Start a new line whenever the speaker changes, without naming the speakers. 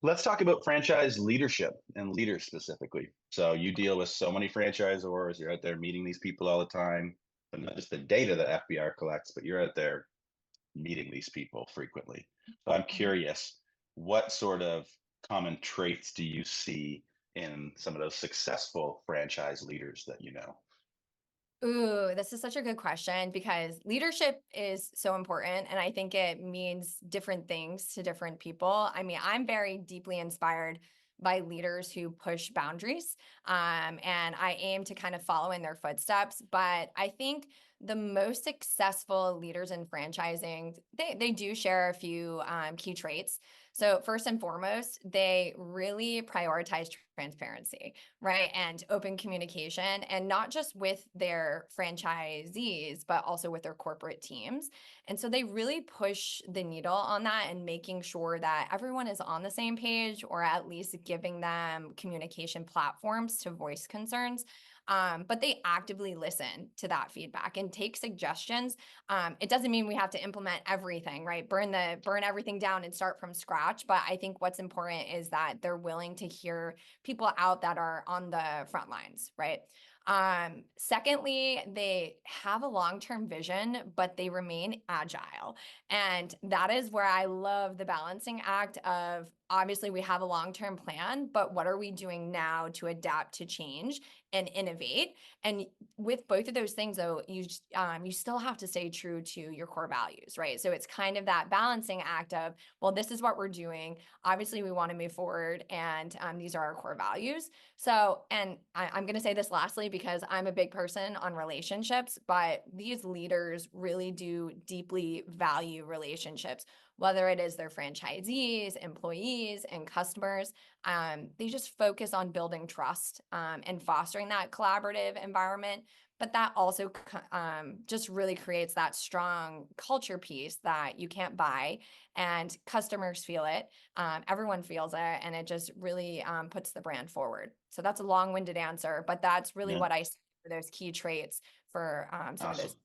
Let's talk about franchise leadership and leaders specifically. So you deal with so many franchisors, you're out there meeting these people all the time, but not just the data that FBR collects, but you're out there meeting these people frequently. So I'm curious, what sort of common traits do you see in some of those successful franchise leaders that you know?
Ooh, this is such a good question because leadership is so important. And I think it means different things to different people. I mean, I'm very deeply inspired by leaders who push boundaries. And I aim to kind of follow in their footsteps. But I think the most successful leaders in franchising, they do share a few key traits. So first and foremost, they really prioritize transparency, right? And open communication, and not just with their franchisees, but also with their corporate teams. And so they really push the needle on that and making sure that everyone is on the same page, or at least giving them communication platforms to voice concerns. But they actively listen to that feedback and take suggestions. It doesn't mean we have to implement everything, right? Burn everything down and start from scratch. But I think what's important is that they're willing to hear people out that are on the front lines, right? Secondly, they have a long-term vision, but they remain agile. And that is where I love the balancing act of, obviously we have a long-term plan, but what are we doing now to adapt to change and innovate? And with both of those things, though, you still have to stay true to your core values, right? So it's kind of that balancing act of, well, this is what we're doing. Obviously, we want to move forward, and these are our core values. So, and I'm going to say this lastly because I'm a big person on relationships, but these leaders really do deeply value relationships, whether it is their franchisees, employees, and customers. They just focus on building trust and fostering that collaborative environment. But that also just really creates that strong culture piece that you can't buy, and customers feel it. Everyone feels it, and it just really puts the brand forward. So that's a long-winded answer, but that's really
Yeah,
what I see for those key traits for some of those
awesome.